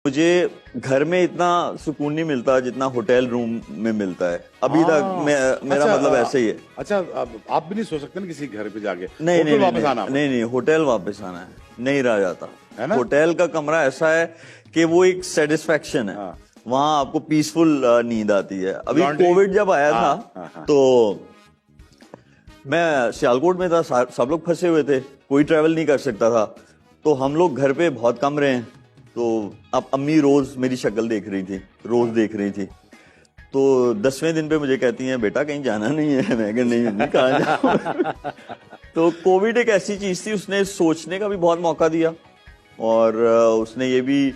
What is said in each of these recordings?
मुझे घर में इतना सुकून नहीं मिलता जितना होटल रूम में मिलता है अभी तक। मेरा मतलब ऐसे ही है। अच्छा, अब आप भी नहीं सो सकते ना किसी घर पे जाके? नहीं होटल नहीं वापस नहीं, आना? नहीं नहीं, होटल वापस आना है, नहीं रहा जाता है ना? होटल का कमरा ऐसा है कि वो एक सेटिस्फेक्शन है। हाँ। वहां आपको पीसफुल नींद आती है। अभी Laundry? कोविड जब आया हाँ, था हाँ। तो मैं सियालकोट में था, सब लोग फंसे हुए थे, कोई ट्रैवल नहीं कर सकता था, तो हम लोग घर पे बहुत कम रहे। तो अब अम्मी रोज मेरी शक्ल देख रही थी, रोज देख रही थी। तो 10वें दिन पे मुझे कहती हैं, बेटा कहीं जाना नहीं है? मैं कहा नहीं अम्मी, कहाँ जाऊँ? तो कोविड एक ऐसी चीज थी, उसने सोचने का भी बहुत मौका दिया और उसने ये भी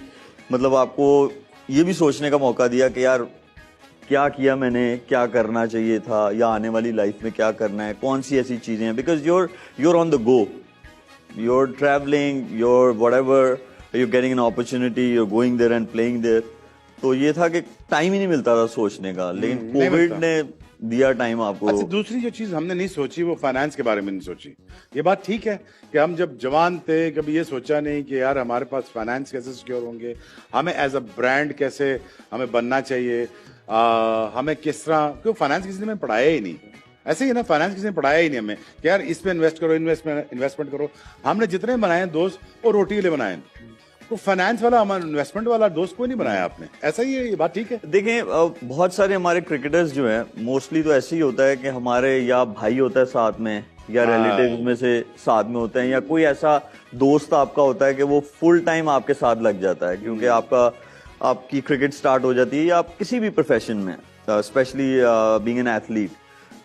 मतलब आपको ये भी सोचने का मौका दिया कि यार क्या किया मैंने, क्या करना चाहिए था, या आने वाली लाइफ में क्या करना है, कौन सी ऐसी चीजें हैं। Because you're on the go, you're traveling, you're whatever, you're getting an opportunity, you're going there and playing there. तो ये था कि टाइम ही नहीं मिलता था सोचने का, लेकिन नहीं कोविड मिलता। ने दिया टाइम आपको। अच्छा, दूसरी जो चीज हमने नहीं सोची वो फाइनेंस के बारे में नहीं सोची। ये बात ठीक है कि हम जब जवान थे कभी ये सोचा नहीं कि यार हमारे पास फाइनेंस कैसे सिक्योर होंगे, हमें एज अ ब्रांड कैसे हमें बनना चाहिए, हमें किस तरह, क्यों फाइनेंस किसी ने हमें पढ़ाया ही नहीं। ऐसे ही ना, फाइनेंस किसी ने पढ़ाया ही नहीं हमें कि यार इस पे इन्वेस्ट करो, इन्वेस्टमेंट करो। हमने जितने बनाए दोस्त वो रोटी के लिए बनाए, तो फाइनेंस वाला हमारा इन्वेस्टमेंट वाला दोस्त कोई नहीं बनाया आपने। ऐसा ही है, ये बात ठीक है। देखें बहुत सारे हमारे क्रिकेटर्स जो हैं, मोस्टली तो ऐसे ही होता है कि हमारे या भाई होता है साथ में, या रिलेटिव्स में से साथ में होते हैं, या कोई ऐसा दोस्त आपका होता है कि वो फुल टाइम आपके साथ लग जाता है, क्योंकि आपकी क्रिकेट स्टार्ट हो जाती है, या आप किसी भी प्रोफेशन में, स्पेशली बीइंग एन एथलीट,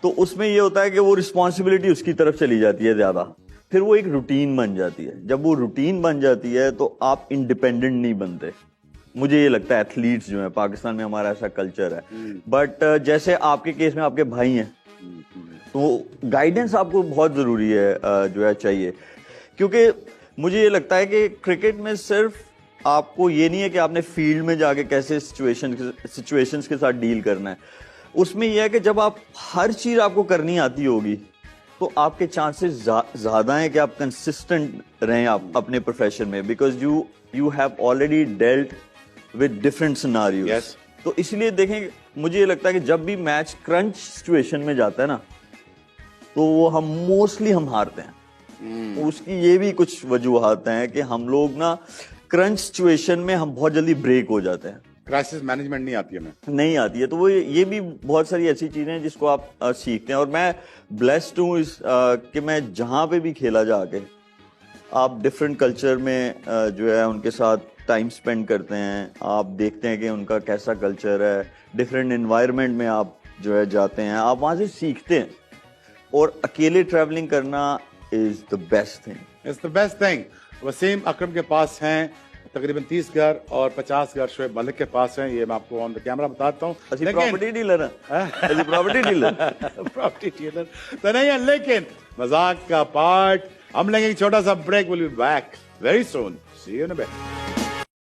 तो उसमें ये होता है कि वो रिस्पॉन्सिबिलिटी उसकी तरफ चली जाती है ज्यादा, फिर वो एक रूटीन बन जाती है। जब वो रूटीन बन जाती है तो आप इंडिपेंडेंट नहीं बनते। मुझे ये लगता है एथलीट्स जो है, पाकिस्तान में हमारा ऐसा कल्चर है। बट जैसे आपके केस में आपके भाई हैं, तो गाइडेंस आपको बहुत जरूरी है, जो है चाहिए। क्योंकि मुझे ये लगता है कि क्रिकेट में सिर्फ आपको ये नहीं है कि आपने फील्ड में जाके कैसे सिचुएशंस के साथ डील करना है। उसमें यह है कि जब आप हर चीज आपको करनी आती होगी तो आपके चांसेस ज्यादा हैं कि आप कंसिस्टेंट रहें आप अपने प्रोफेशन में, because you have already dealt with different scenarios. तो इसलिए देखें, मुझे ये लगता है कि जब भी मैच क्रंच सिचुएशन में जाता है ना, तो वो मोस्टली हम हारते हैं। उसकी ये भी कुछ वजूहात हैं कि हम लोग ना क्रंच सिचुएशन में हम बहुत जल्दी ब्रेक हो जाते हैं। क्राइसिस मैनेजमेंट नहीं आती हमें, नहीं आती है। तो वो ये भी बहुत सारी ऐसी चीजें हैं जिसको आप सीखते हैं। और मैं ब्लेस्ड हूँ कि मैं जहाँ पे भी खेला जाके, आप डिफरेंट कल्चर में जो है उनके साथ टाइम स्पेंड करते हैं, आप देखते हैं कि उनका कैसा कल्चर है, डिफरेंट एनवायरनमेंट में आप जो है जाते हैं, आप वहाँ से सीखते हैं। और अकेले ट्रैवलिंग करना is the best thing, it's the best thing. Wasim Akram के पास हैं तकरीबन 30 घर और 50 घर शोएब मलिक के पास हैं। ये मैं आपको ऑन द कैमरा बताता हूँ। प्रॉपर्टी डीलर है, प्रॉपर्टी डीलर प्रॉपर्टी डीलर तो नहीं है, लेकिन मजाक का पार्ट। हम लेंगे एक छोटा सा break, will be back very soon, see you in a bit.